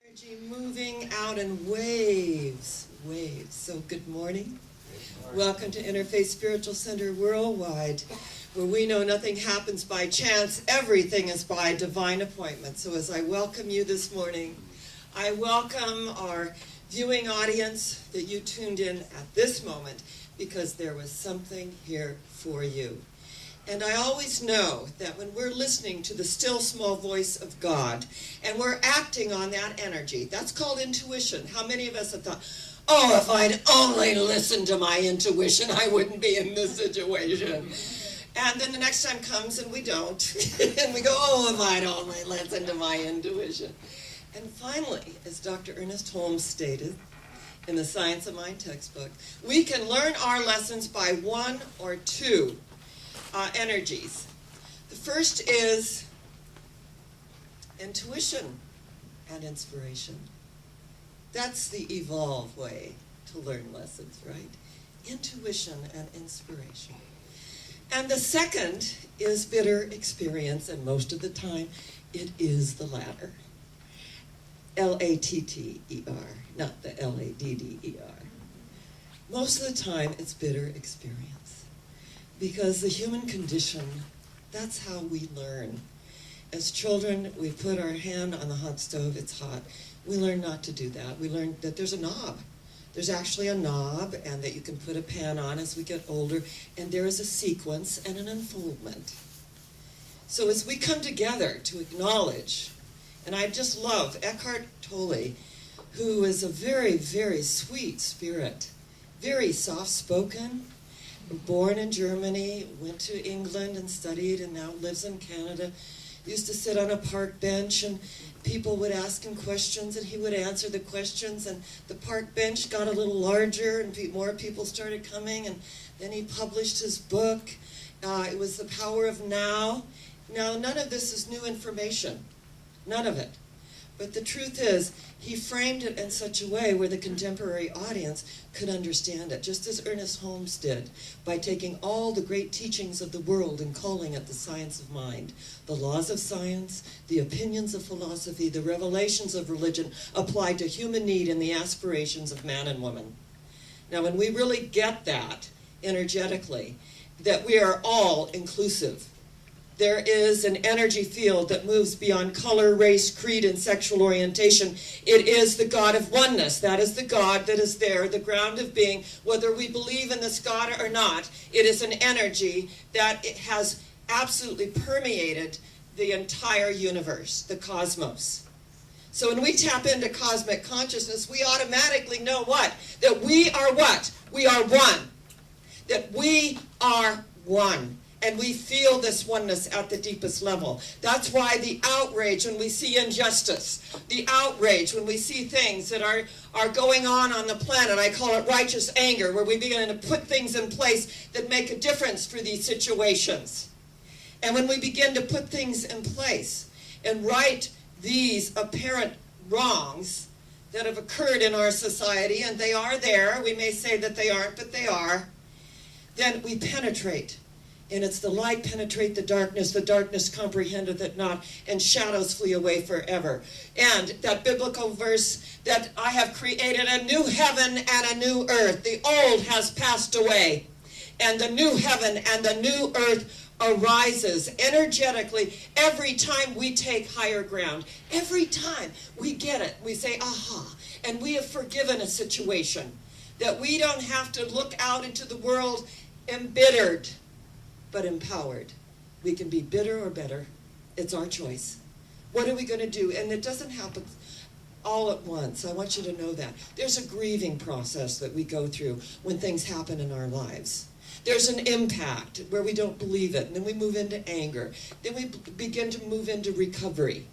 Energy moving out in waves. So good morning. Welcome to Interfaith Spiritual Center Worldwide, where we know nothing happens by chance, everything is by divine appointment. So as I welcome you this morning, I welcome our viewing audience that you tuned in at this moment because there was something here for you. And I always know that when we're listening to the still small voice of God and we're acting on that energy, that's called intuition. How many of us have thought, oh, if I'd only listened to my intuition, I wouldn't be in this situation. And then the next time comes and we don't. And we go, oh, if I'd only listened to my intuition. And finally, as Dr. Ernest Holmes stated in the Science of Mind textbook, we can learn our lessons by one or two energies. The first is intuition and inspiration. That's the evolved way to learn lessons, right? Intuition and inspiration. And the second is bitter experience, and most of the time it is the latter. L-A-T-T-E-R, not the L-A-D-D-E-R. Most of the time it's bitter experience. Because the human condition, that's how we learn. As children, we put our hand on the hot stove, it's hot. We learn not to do that. We learn that there's a knob. There's actually a knob, and that you can put a pan on as we get older, and there is a sequence and an unfoldment. So as we come together to acknowledge, and I just love Eckhart Tolle, who is a very, very sweet spirit, very soft-spoken, born in Germany, went to England and studied, and now lives in Canada. Used to sit on a park bench, and people would ask him questions, and he would answer the questions, and the park bench got a little larger, and more people started coming, and then he published his book. It was The Power of Now. Now, none of this is new information. None of it. But the truth is, he framed it in such a way where the contemporary audience could understand it, just as Ernest Holmes did, by taking all the great teachings of the world and calling it the science of mind. The laws of science, the opinions of philosophy, the revelations of religion applied to human need and the aspirations of man and woman. Now, when we really get that energetically, that we are all inclusive, there is an energy field that moves beyond color, race, creed, and sexual orientation. It is the God of oneness. That is the God that is there, the ground of being. Whether we believe in this God or not, it is an energy that it has absolutely permeated the entire universe, the cosmos. So when we tap into cosmic consciousness, we automatically know what? That we are what? We are one. That we are one. And we feel this oneness at the deepest level. That's why the outrage when we see injustice, the outrage when we see things that are going on the planet, I call it righteous anger, where we begin to put things in place that make a difference for these situations. And when we begin to put things in place and right these apparent wrongs that have occurred in our society, and they are there, we may say that they aren't, but they are, then we penetrate. And it's the light penetrate the darkness comprehendeth it not, and shadows flee away forever. And that biblical verse that I have created a new heaven and a new earth. The old has passed away, and the new heaven and the new earth arises energetically every time we take higher ground. Every time we get it, we say, aha, and we have forgiven a situation. That we don't have to look out into the world embittered, but empowered. We can be bitter or better. It's our choice. What are we going to do? And it doesn't happen all at once. I want you to know that. There's a grieving process that we go through when things happen in our lives. There's an impact where we don't believe it, and then we move into anger. Then we begin to move into recovery.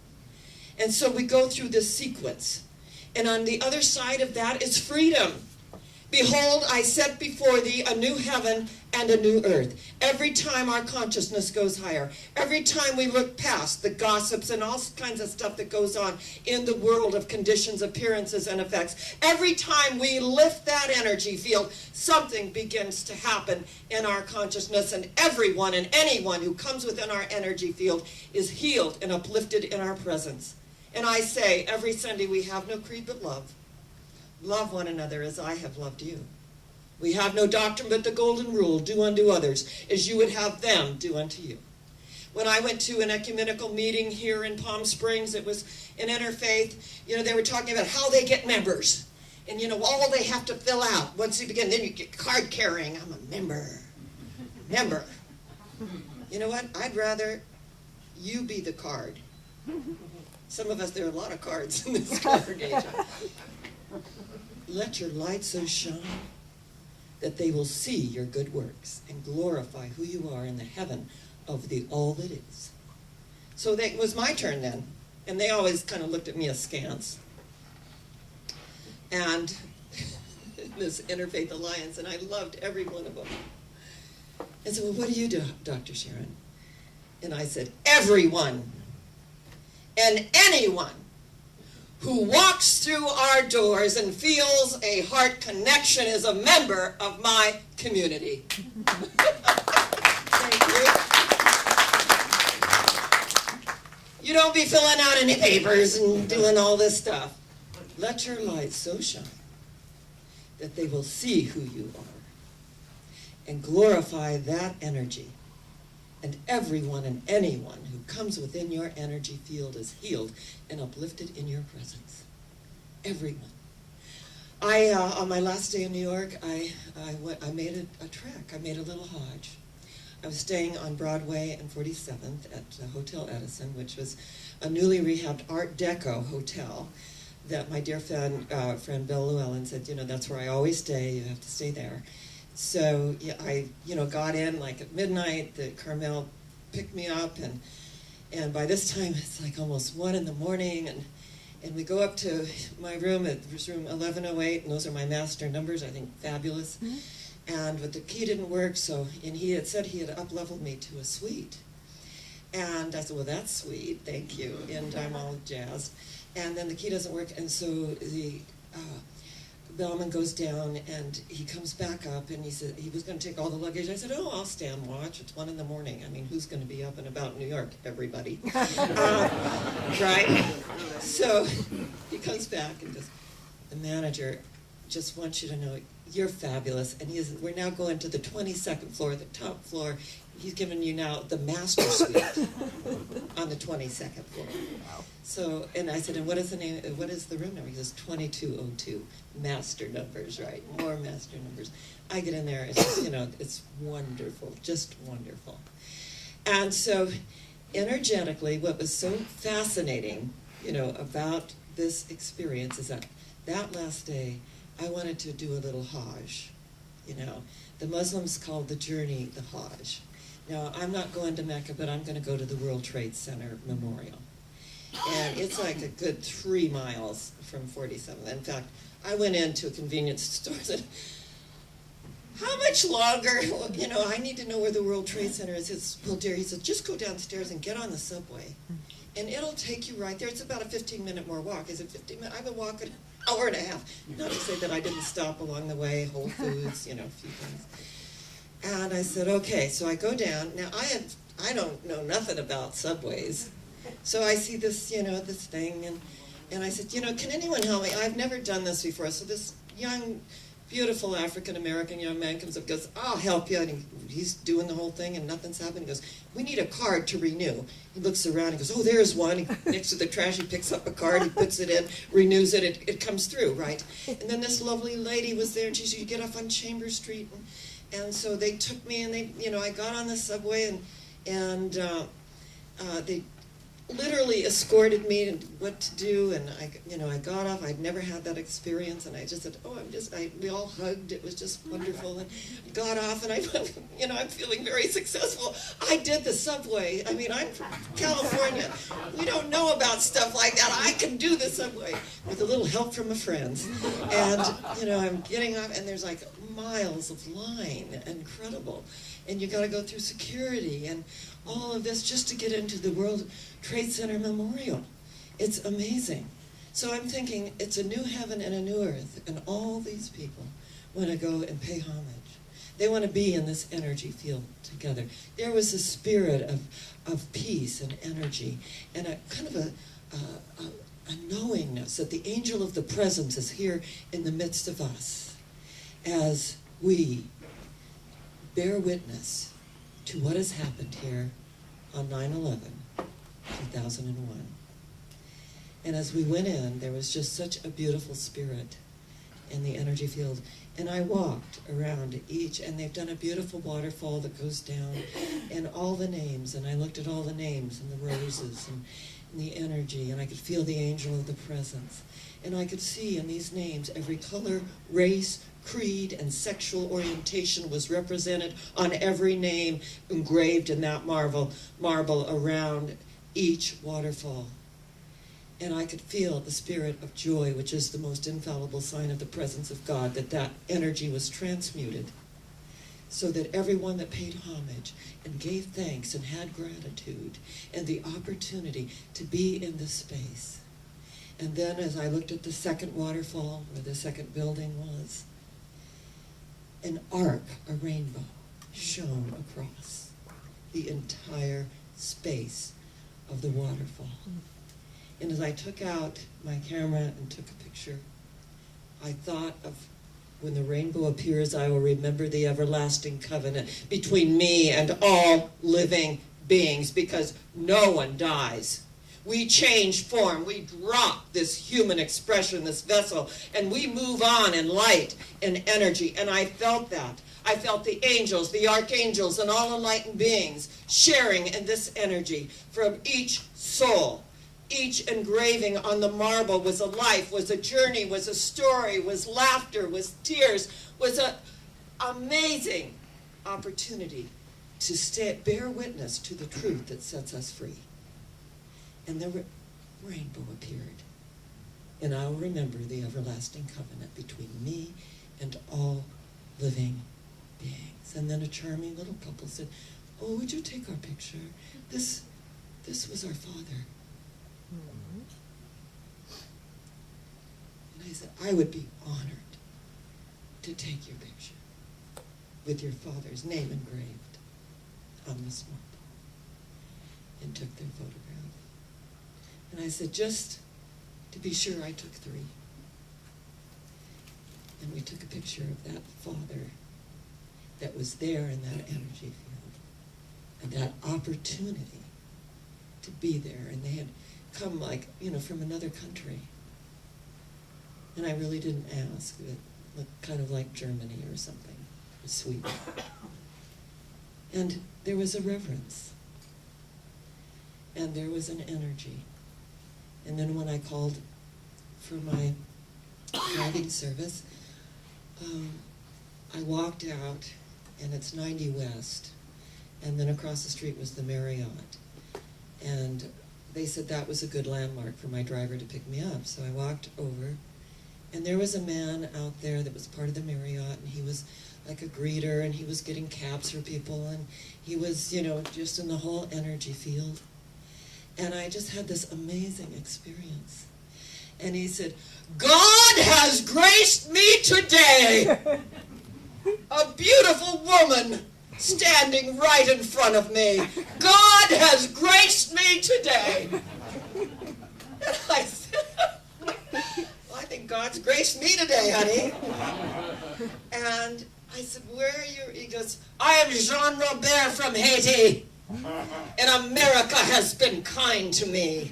And so we go through this sequence. And on the other side of that is freedom. Behold, I set before thee a new heaven and a new earth. Every time our consciousness goes higher, every time we look past the gossips and all kinds of stuff that goes on in the world of conditions, appearances, and effects, every time we lift that energy field, something begins to happen in our consciousness, and everyone and anyone who comes within our energy field is healed and uplifted in our presence. And I say every Sunday, we have no creed but love. Love one another as I have loved you. We have no doctrine but the golden rule, do unto others as you would have them do unto you. When I went to an ecumenical meeting here in Palm Springs, it was an interfaith, they were talking about how they get members. And, all they have to fill out once you begin, then you get card carrying. I'm a member. Member. You know what? I'd rather you be the card. Some of us, there are a lot of cards in this congregation. Let your light so shine that they will see your good works and glorify who you are in the heaven of the all that is. So it was my turn then. And they always kind of looked at me askance. And this Interfaith Alliance, and I loved every one of them. And so, well, what do you do, Dr. Sharon? And I said, everyone and anyone who walks through our doors and feels a heart connection is a member of my community. Thank you. You don't be filling out any papers and doing all this stuff. Let your light so shine that they will see who you are and glorify that energy. And everyone and anyone who comes within your energy field is healed and uplifted in your presence. Everyone. On my last day in New York, I made a trek. I made a little Hajj. I was staying on Broadway and 47th at Hotel Edison, which was a newly rehabbed Art Deco hotel that my dear friend Bill Llewellyn said, that's where I always stay. You have to stay there. So yeah, I got in like at midnight. The Carmel picked me up, and by this time it's like almost 1 in the morning, and we go up to my room. It was room 1108, and those are my master numbers. I think fabulous. Mm-hmm. But the key didn't work, and he had said he had up-leveled me to a suite. And I said, well, that's sweet, thank you. And I'm all jazzed. And then the key doesn't work, and so the bellman goes down, and he comes back up, and he said he was going to take all the luggage. I said, oh, I'll stand watch. It's 1 in the morning. I mean, who's going to be up and about New York? Everybody. Right? So he comes back and goes, the manager just wants you to know you're fabulous. And we're now going to the 22nd floor, the top floor. He's given you now the master suite on the 22nd floor. Wow. So, and I said, and what is the room number? He says 2202, master numbers, right? More master numbers. I get in there, it's just, it's wonderful, just wonderful. And so, energetically, what was so fascinating, about this experience is that last day, I wanted to do a little Hajj. The Muslims call the journey the Hajj. Now, I'm not going to Mecca, but I'm going to go to the World Trade Center Memorial. And it's like a good 3 miles from 47th. In fact, I went into a convenience store and said, how much longer? I need to know where the World Trade Center is. It's, well, dear, he said, just go downstairs and get on the subway. And it'll take you right there. It's about a 15-minute more walk. Is it 15 minutes? I've been walking an hour and a half. Not to say that I didn't stop along the way, Whole Foods, a few things. And I said, okay, so I go down. Now, I don't know nothing about subways. So I see this, this thing, and I said, can anyone help me? I've never done this before. So this young, beautiful African-American young man comes up and goes, I'll help you. And he's doing the whole thing, and nothing's happening. He goes, we need a card to renew. He looks around, he goes, oh, there's one. Next to the trash, he picks up a card, he puts it in, renews it, it comes through, right? And then this lovely lady was there, and she said, you get off on Chambers Street, and so they took me, and I got on the subway, and they literally escorted me and what to do, and I got off. I'd never had that experience, and I just said, oh, we all hugged. It was just wonderful, and got off, and I'm feeling very successful. I did the subway. I mean, I'm from California. We don't know about stuff like that. I can do the subway with a little help from my friends, and I'm getting off, and there's like miles of line, incredible, and you got to go through security and all of this just to get into the World Trade Center Memorial. It's amazing. So I'm thinking it's a new heaven and a new earth, and all these people want to go and pay homage. They want to be in this energy field together. There was a spirit of peace and energy, and a kind of a knowingness that the angel of the presence is here in the midst of us as we bear witness to what has happened here on 9/11/2001. And as we went in, there was just such a beautiful spirit in the energy field. And I walked around each, and they've done a beautiful waterfall that goes down, and all the names, and I looked at all the names and the roses and the energy, and I could feel the angel of the presence. And I could see in these names every color, race, creed, and sexual orientation was represented on every name engraved in that marble around each waterfall. And I could feel the spirit of joy, which is the most infallible sign of the presence of God, that energy was transmuted so that everyone that paid homage and gave thanks and had gratitude and the opportunity to be in this space. And then as I looked at the second waterfall, where the second building was, an arc, a rainbow, shone across the entire space of the waterfall. And as I took out my camera and took a picture, I thought of when the rainbow appears, I will remember the everlasting covenant between me and all living beings, because no one dies. We change form. We drop this human expression, this vessel, and we move on in light and energy. And I felt that. I felt the angels, the archangels, and all enlightened beings sharing in this energy from each soul. Each engraving on the marble was a life, was a journey, was a story, was laughter, was tears, was an amazing opportunity to bear witness to the truth that sets us free. And the rainbow appeared. And I will remember the everlasting covenant between me and all living beings. And then a charming little couple said, "Oh, would you take our picture? This was our father." And I said, "I would be honored to take your picture with your father's name engraved on this marble," and took their photograph. And I said, "Just to be sure, I took 3. And we took a picture of that father that was there in that energy field, and that opportunity to be there. And they had come from another country. And I really didn't ask. It looked kind of like Germany or something, or Sweden. And there was a reverence. And there was an energy. And then when I called for my driving service, I walked out, and it's 90 West. And then across the street was the Marriott. And they said that was a good landmark for my driver to pick me up. So I walked over, and there was a man out there that was part of the Marriott, and he was like a greeter, and he was getting cabs for people, and he was, just in the whole energy field. And I just had this amazing experience. And he said, "God has graced me today. A beautiful woman standing right in front of me. God has graced me today." And I said, "Well, I think God's graced me today, honey." And I said, "Where are you?" He goes, "I am Jean Robert from Haiti, and America has been kind to me.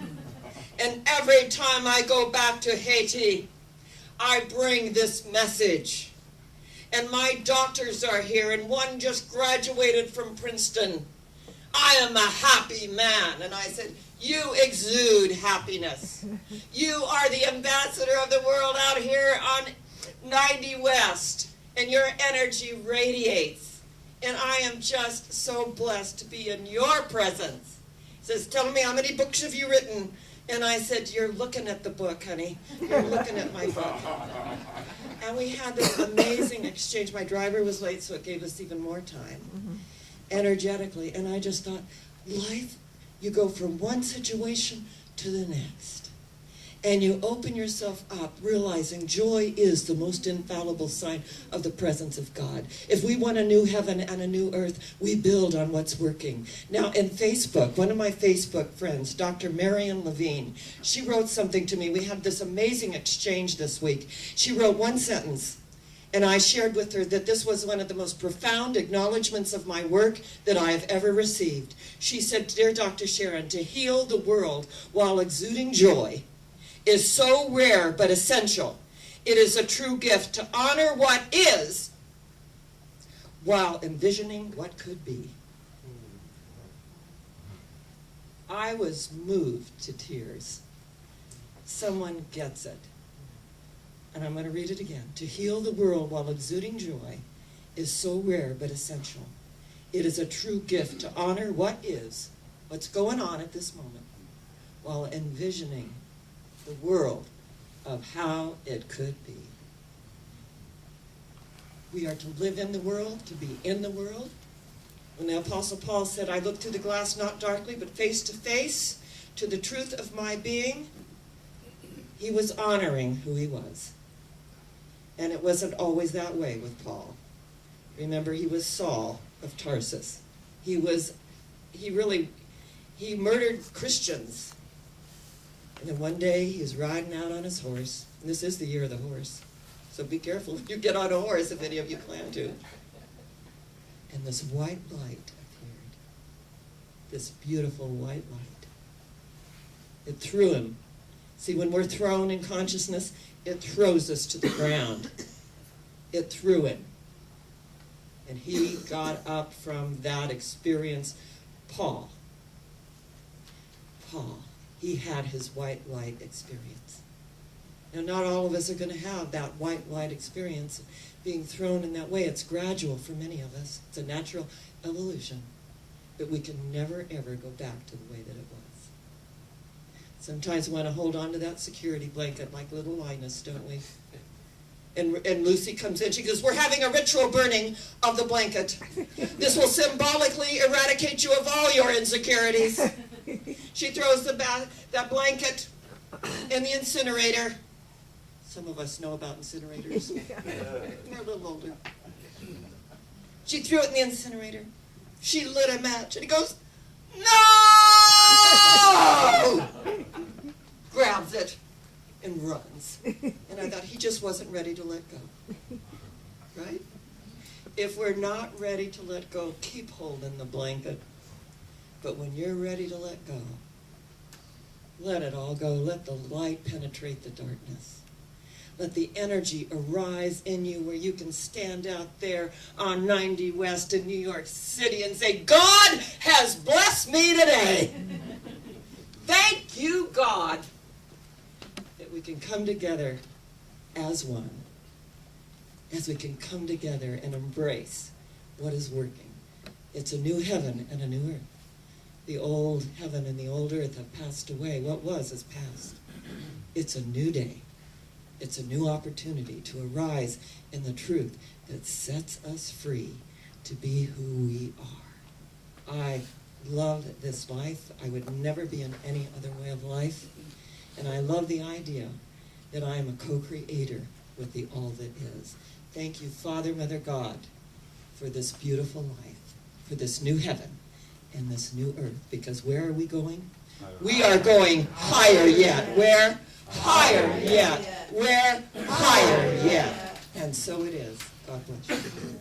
And every time I go back to Haiti, I bring this message. And my doctors are here, and one just graduated from Princeton. I am a happy man." And I said, "You exude happiness. You are the ambassador of the world out here on 90 West, and your energy radiates. And I am just so blessed to be in your presence." He says, "Tell me, how many books have you written?" And I said, "You're looking at the book, honey. You're looking at my book." And we had this amazing exchange. My driver was late, so it gave us even more time, energetically. And I just thought, life, you go from one situation to the next. and you open yourself up, realizing joy is the most infallible sign of the presence of God. If we want a new heaven and a new earth, we build on what's working. Now, in Facebook, one of my Facebook friends, Dr. Marion Levine, she wrote something to me. We had this amazing exchange this week. She wrote one sentence, and I shared with her that this was one of the most profound acknowledgments of my work that I have ever received. She said, "Dear Dr. Sharon, to heal the world while exuding joy is so rare but essential. It is a true gift to honor what is while envisioning what could be." I was moved to tears. Someone gets it. And I'm going to read it again. To heal the world while exuding joy is so rare but essential. It is a true gift to honor what is, what's going on at this moment, while envisioning the world of how it could be. We are to live in the world, to be in the world. When the Apostle Paul said, "I look through the glass not darkly, but face to face, to the truth of my being," he was honoring who he was. And it wasn't always that way with Paul. Remember, he was Saul of Tarsus. He murdered Christians. And then one day he was riding out on his horse. And this is the year of the horse. So be careful if you get on a horse, if any of you plan to. And this white light appeared. This beautiful white light. It threw him. See, when we're thrown in consciousness, it throws us to the ground. It threw him. And he got up from that experience. Paul, he had his white light experience. Now, not all of us are going to have that white light experience being thrown in that way. It's gradual for many of us. It's a natural evolution. But we can never, ever go back to the way that it was. Sometimes we want to hold on to that security blanket like little Linus, don't we? And Lucy comes in. She goes, "We're having a ritual burning of the blanket. This will symbolically eradicate you of all your insecurities." She throws that blanket in the incinerator. Some of us know about incinerators. We're a little older. She threw it in the incinerator. She lit a match, and he goes, "No!" Grabs it and runs. And I thought, he just wasn't ready to let go. Right? If we're not ready to let go, keep holding the blanket. But when you're ready to let go, let it all go. Let the light penetrate the darkness. Let the energy arise in you where you can stand out there on 90 West in New York City and say, "God has blessed me today." Thank you, God, that we can come together as one, as we can come together and embrace what is working. It's a new heaven and a new earth. The old heaven and the old earth have passed away. What was has passed. It's a new day. It's a new opportunity to arise in the truth that sets us free to be who we are. I love this life. I would never be in any other way of life. And I love the idea that I am a co-creator with the all that is. Thank you, Father, Mother, God, for this beautiful life, for this new heaven and this new earth. Because where are we going? We are going higher yet. Where? Higher yet. Where? Higher yet. And so it is. God bless you.